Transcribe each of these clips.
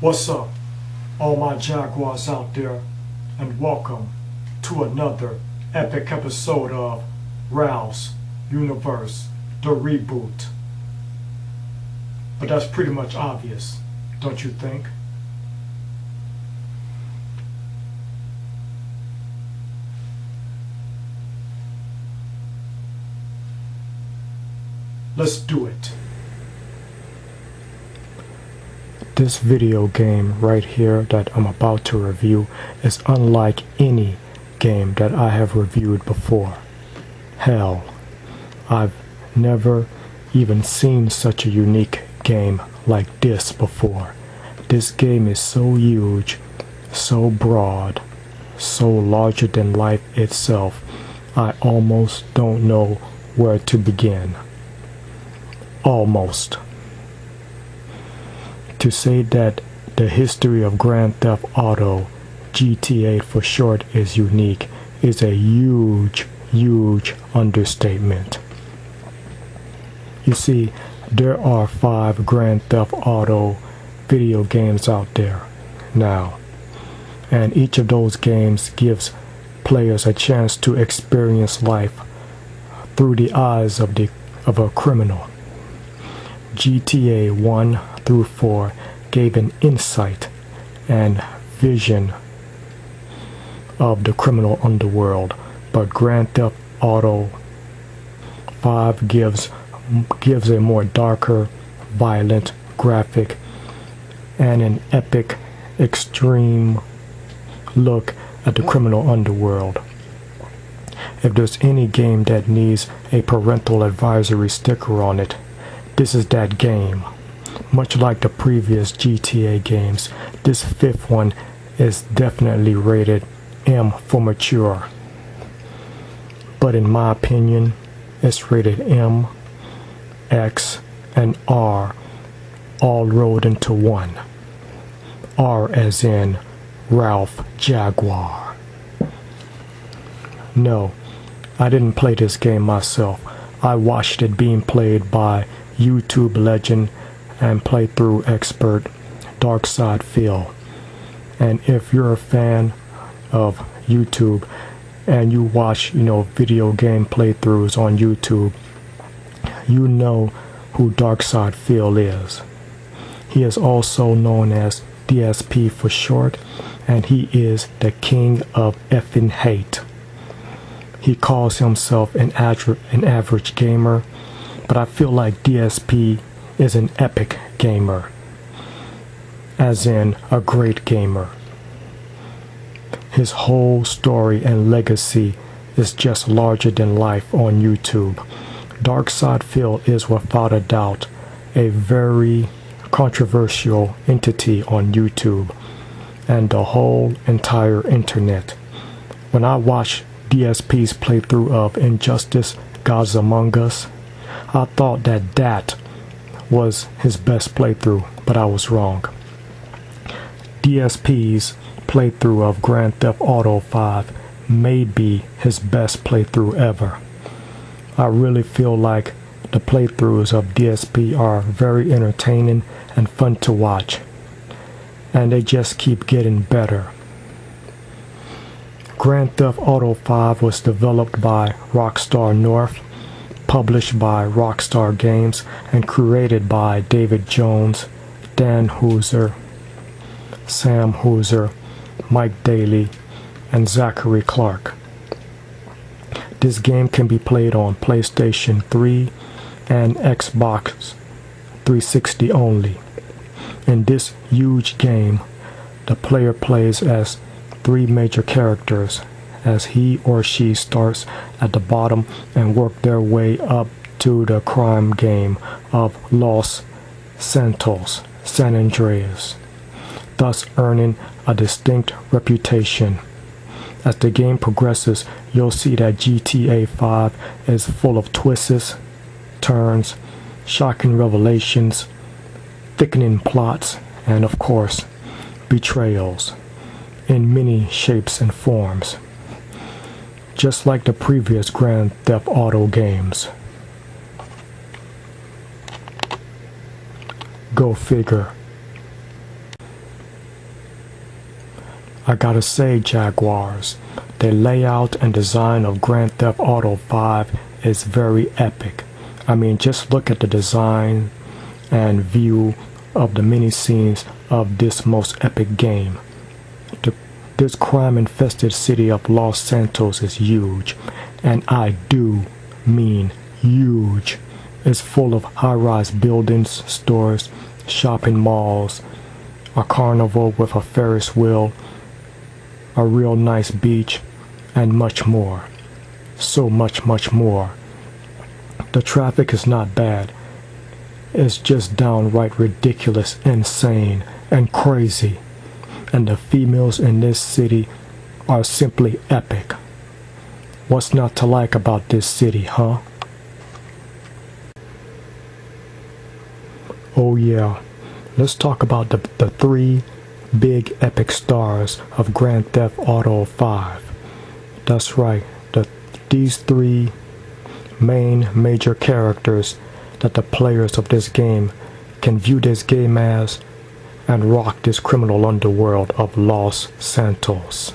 What's up, all my Jaguars out there, and welcome to another epic episode of Ralph's Universe, the Reboot. But that's pretty much obvious, don't you think? Let's do it. This video game right here that I'm about to review is unlike any game that I have reviewed before. Hell, I've never even seen such a unique game like this before. This game is so huge, so broad, so larger than life itself, I almost don't know where to begin. Almost. To say that the history of Grand Theft Auto, GTA for short, is unique is a huge understatement. You see, there are 5 Grand Theft Auto video games out there now, and each of those games gives players a chance to experience life through the eyes of a criminal. GTA 1 through 4 gave an insight and vision of the criminal underworld, but Grand Theft Auto 5 gives a more darker, violent graphic and an epic, extreme look at the criminal underworld. If there's any game that needs a parental advisory sticker on it, this is that game. Much like the previous GTA games, this 5th one is definitely rated M for mature. But in my opinion, it's rated M, X, and R all rolled into one. R as in Ralph Jaguar. No, I didn't play this game myself. I watched it being played by YouTube legend and playthrough expert Darksydephil. And if you're a fan of YouTube and you watch, video game playthroughs on YouTube, you know who Darksydephil is. He is also known as DSP for short, and he is the king of effing hate. He calls himself an average gamer, but I feel like DSP is an epic gamer, as in a great gamer. His whole story and legacy is just larger than life on YouTube. Darksydephil is without a doubt a very controversial entity on YouTube and the whole entire internet. When I watched DSP's playthrough of Injustice: Gods Among Us, I thought that was his best playthrough, but I was wrong. DSP's playthrough of Grand Theft Auto 5 may be his best playthrough ever. I really feel like the playthroughs of DSP are very entertaining and fun to watch, and they just keep getting better. Grand Theft Auto 5 was developed by Rockstar North, published by Rockstar Games, and created by David Jones, Dan Houser, Sam Houser, Mike Dailly, and Zachary Clarke. This game can be played on PlayStation 3 and Xbox 360 only. In this huge game, the player plays as 3 major characters, as he or she starts at the bottom and work their way up to the crime game of Los Santos, San Andreas, thus earning a distinct reputation. As the game progresses, you'll see that GTA 5 is full of twists, turns, shocking revelations, thickening plots, and of course, betrayals in many shapes and forms, just like the previous Grand Theft Auto games. Go figure. I gotta say, Jaguars, the layout and design of Grand Theft Auto 5 is very epic. I mean, just look at the design and view of the mini scenes of this most epic game. This crime-infested city of Los Santos is huge, and I do mean huge. It's full of high-rise buildings, stores, shopping malls, a carnival with a Ferris wheel, a real nice beach, and much more. So much more. The traffic is not bad. It's just downright ridiculous, insane, and crazy. And the females in this city are simply epic. What's not to like about this city, huh? Oh yeah, let's talk about the three big epic stars of Grand Theft Auto 5. That's right, these three main major characters that the players of this game can view this game as and rock this criminal underworld of Los Santos.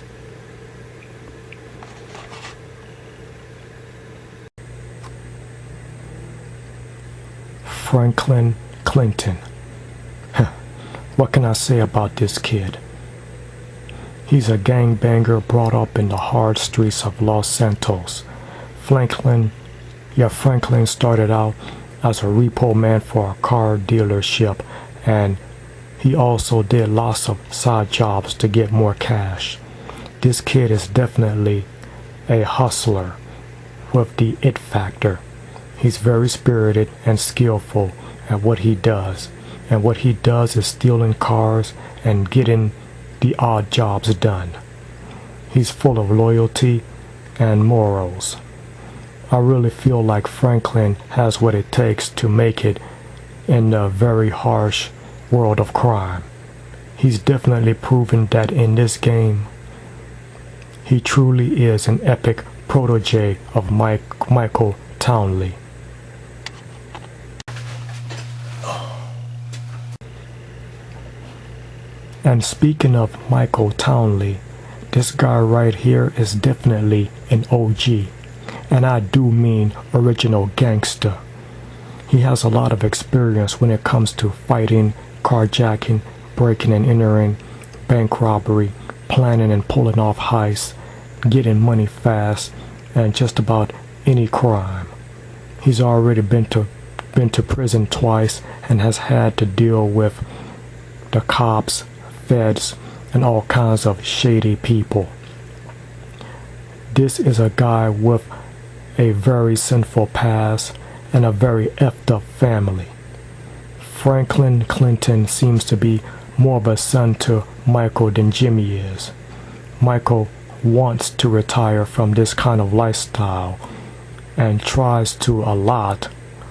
Franklin Clinton. What can I say about this kid? He's a gangbanger brought up in the hard streets of Los Santos. Franklin started out as a repo man for a car dealership, and he also did lots of side jobs to get more cash. This kid is definitely a hustler with the it factor. He's very spirited and skillful at what he does, and what he does is stealing cars and getting the odd jobs done. He's full of loyalty and morals. I really feel like Franklin has what it takes to make it in the very harsh world of crime. He's definitely proven that in this game. He truly is an epic protege of Michael Townley. And speaking of Michael Townley, this guy right here is definitely an OG. And I do mean original gangster. He has a lot of experience when it comes to fighting, carjacking, breaking and entering, bank robbery, planning and pulling off heists, getting money fast, and just about any crime. He's already been to prison twice and has had to deal with the cops, feds, and all kinds of shady people. This is a guy with a very sinful past and a very effed up family. Franklin Clinton seems to be more of a son to Michael than Jimmy is. Michael wants to retire from this kind of lifestyle and tries to a lot,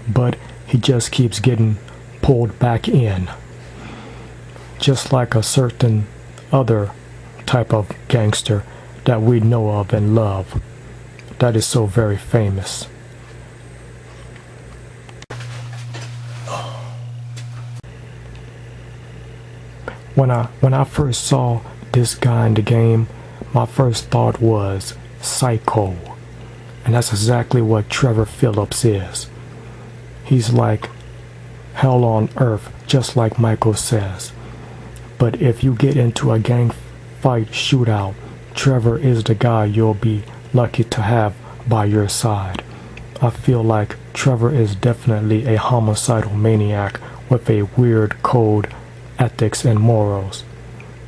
but he just keeps getting pulled back in. Just like a certain other type of gangster that we know of and love, that is so very famous. When I first saw this guy in the game, my first thought was Psycho, and that's exactly what Trevor Phillips is. He's like hell on earth, just like Michael says. But if you get into a gang fight shootout, Trevor is the guy you'll be lucky to have by your side. I feel like Trevor is definitely a homicidal maniac with a weird code, ethics, and morals.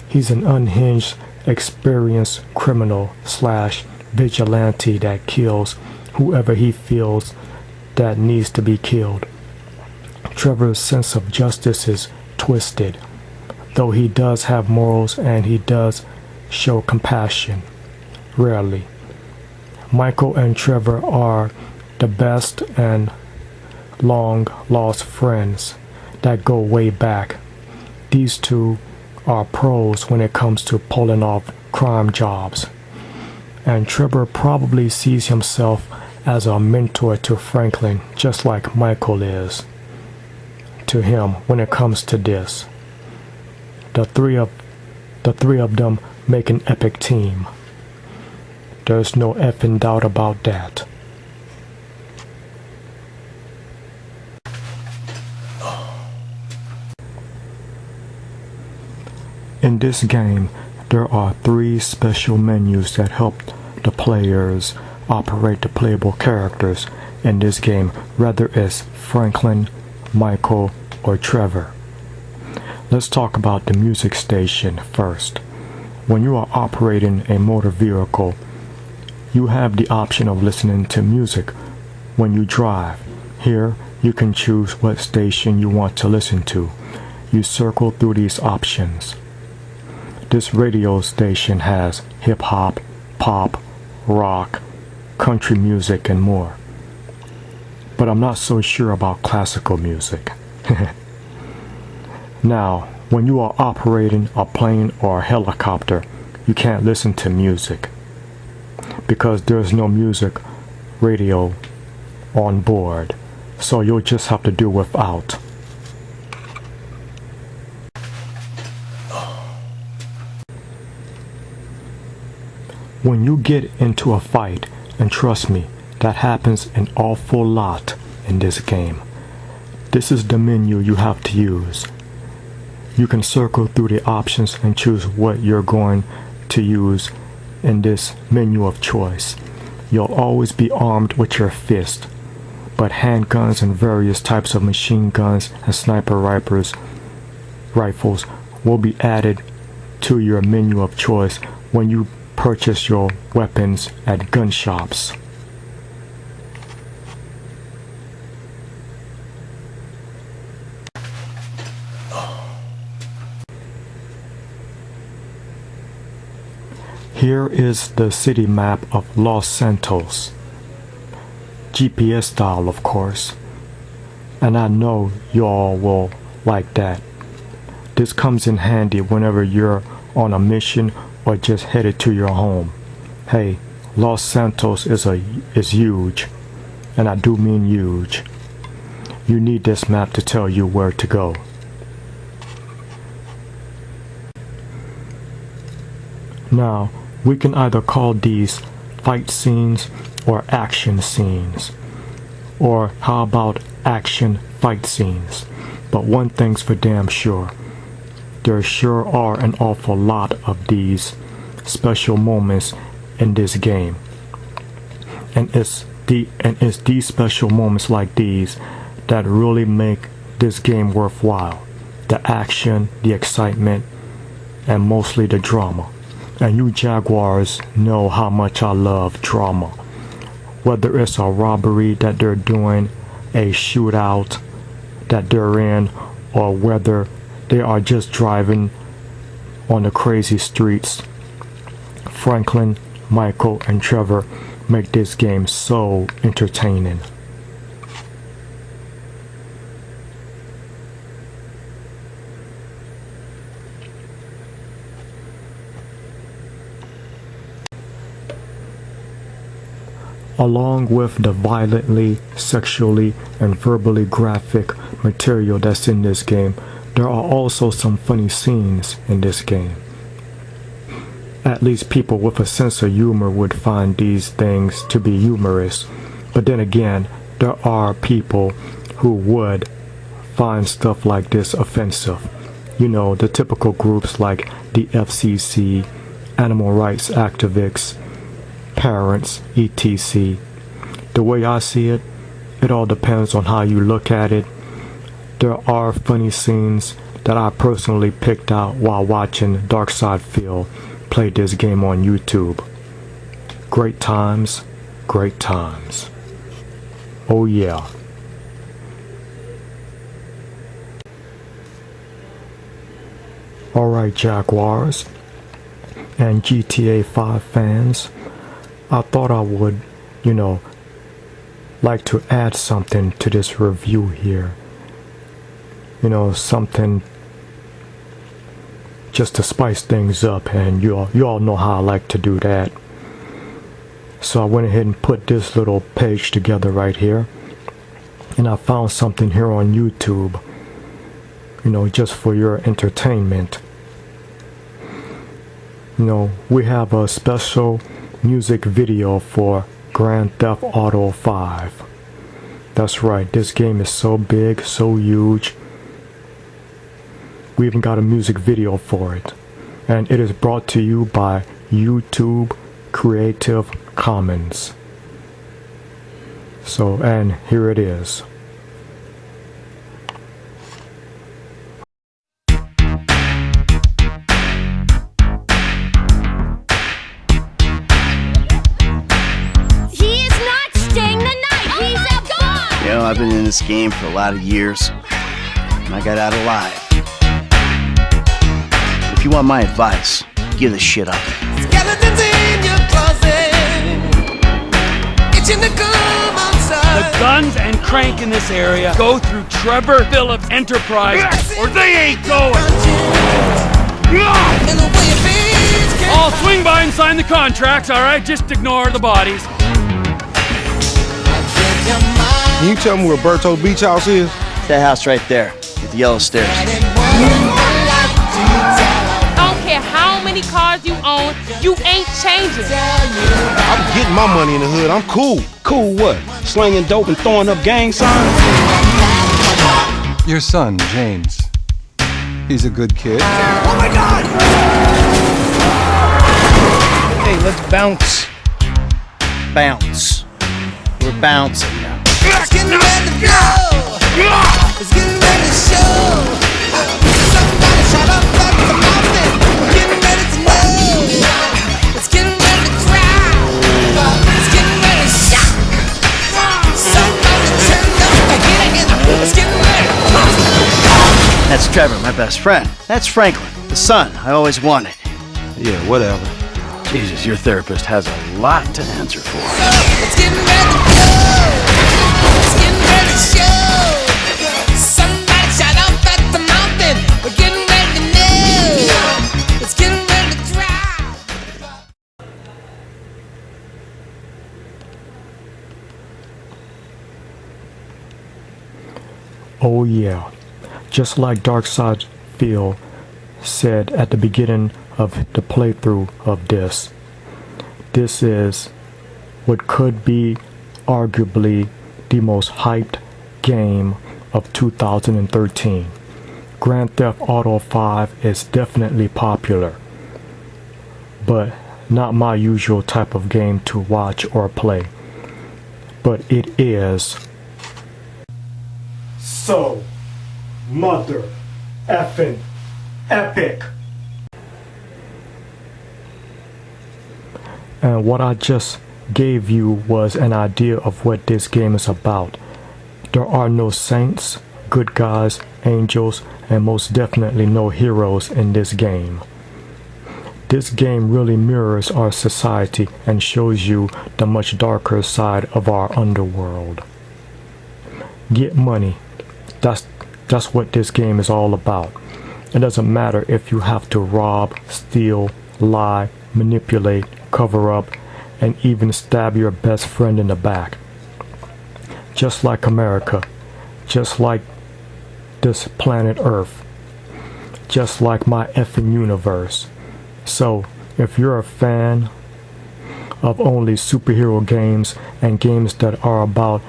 He's an unhinged, experienced criminal / vigilante that kills whoever he feels that needs to be killed. Trevor's sense of justice is twisted, though he does have morals and he does show compassion. Rarely. Michael and Trevor are the best and long lost friends that go way back. These two are pros when it comes to pulling off crime jobs. And Trevor probably sees himself as a mentor to Franklin, just like Michael is to him when it comes to this. The three of The three of them make an epic team. There's no effing doubt about that. In this game, there are three special menus that help the players operate the playable characters in this game, whether it's Franklin, Michael, or Trevor. Let's talk about the music station first. When you are operating a motor vehicle, you have the option of listening to music when you drive. Here, you can choose what station you want to listen to. You circle through these options. This radio station has hip-hop, pop, rock, country music, and more. But I'm not so sure about classical music. Now, when you are operating a plane or a helicopter, you can't listen to music because there's no music radio on board, so you'll just have to do without. When you get into a fight, and trust me, that happens an awful lot in this game, this is the menu you have to use. You can circle through the options and choose what you're going to use in this menu of choice. You'll always be armed with your fist, but handguns and various types of machine guns and sniper rifles will be added to your menu of choice when you purchase your weapons at gun shops. Here is the city map of Los Santos, GPS style of course, and I know y'all will like that. This comes in handy whenever you're on a mission or just headed to your home. Hey, Los Santos is huge, and I do mean huge. You need this map to tell you where to go. Now, we can either call these fight scenes or action scenes, or how about action fight scenes? But one thing's for damn sure, there sure are an awful lot of these special moments in this game, and it's these special moments like these that really make this game worthwhile. The action, the excitement, and mostly the drama. And you Jaguars know how much I love drama. Whether it's a robbery that they're doing, a shootout that they're in, or whether they are just driving on the crazy streets, Franklin, Michael, and Trevor make this game so entertaining. Along with the violently, sexually, and verbally graphic material that's in this game, there are also some funny scenes in this game. At least people with a sense of humor would find these things to be humorous. But then again, there are people who would find stuff like this offensive. You know, the typical groups like the FCC, animal rights activists, parents, etc. The way I see it, it all depends on how you look at it. There are funny scenes that I personally picked out while watching Darksydephil play this game on YouTube. Great times, great times. Oh yeah. Alright Jaguars and GTA 5 fans, I thought I would, like to add something to this review here. Something just to spice things up, and you all know how I like to do that. So I went ahead and put this little page together right here, and I found something here on YouTube, just for your entertainment. we have a special music video for Grand Theft Auto 5. That's right, this game is so big, so huge. We even got a music video for it. And it is brought to you by YouTube Creative Commons. So, and here it is. I've been in this game for a lot of years, and I got out alive. If you want my advice, give this shit up. Skeletons in your closet, itching to come outside. The guns and crank in this area go through Trevor Phillips Enterprise, or they ain't going. I'll swing by and sign the contracts, all right? Just ignore the bodies. Can you tell me where Berto Beach House is? That house right there, with the yellow stairs. I don't care how many cars you own, you ain't changing. I'm getting my money in the hood. I'm cool. Cool what? Slinging dope and throwing up gang signs? Your son, James. He's a good kid. Oh my God! Hey, let's bounce. Bounce. We're bouncing now. It's getting ready to blow. It's getting ready to show. Somebody shut up at the mountain. We're getting ready to know. It's getting ready to cry. It's getting ready to shock. Somebody turn up the heat. It's getting ready to pop. That's Trevor, my best friend. That's Franklin, the son I always wanted. Yeah, whatever. Jesus, your therapist has a lot to answer for. It's getting ready to blow. It's getting ready to show. Somebody shut up at the mountain. We're getting ready to know. It's getting ready to cry. Oh yeah, just like Darksydephil said at the beginning of the playthrough of this is what could be arguably the most hyped game of 2013. Grand Theft Auto 5 is definitely popular, but not my usual type of game to watch or play. But it is so mother effing epic. And what I just gave you was an idea of what this game is about. There are no saints, good guys, angels, and most definitely no heroes in this game. This game really mirrors our society and shows you the much darker side of our underworld. Get money. That's what this game is all about. It doesn't matter if you have to rob, steal, lie, manipulate, cover up, and even stab your best friend in the back. Just like America, just like this planet Earth, just like my effing universe. So, if you're a fan of only superhero games and games that are about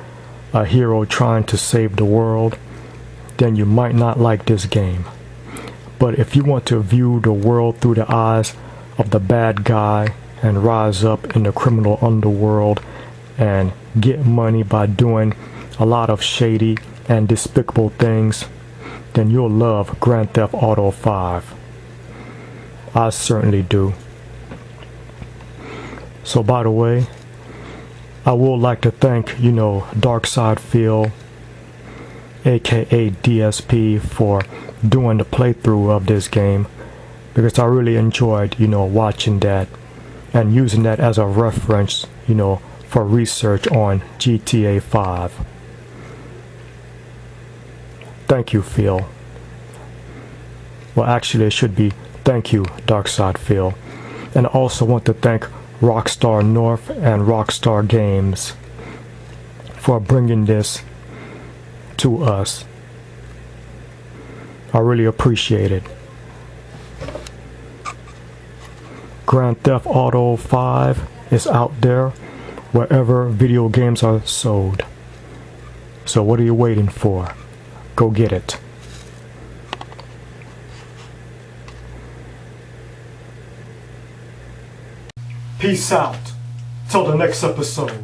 a hero trying to save the world, then you might not like this game. But if you want to view the world through the eyes of the bad guy and rise up in the criminal underworld and get money by doing a lot of shady and despicable things, then you'll love Grand Theft Auto 5. I certainly do. So by the way, I would like to thank, Darksydephil, aka DSP, for doing the playthrough of this game, because I really enjoyed, watching that and using that as a reference, for research on GTA 5. Thank you, Phil. Well, actually, it should be thank you, Darksydephil. And I also want to thank Rockstar North and Rockstar Games for bringing this to us. I really appreciate it. Grand Theft Auto 5 is out there wherever video games are sold. So what are you waiting for? Go get it. Peace out. Till the next episode.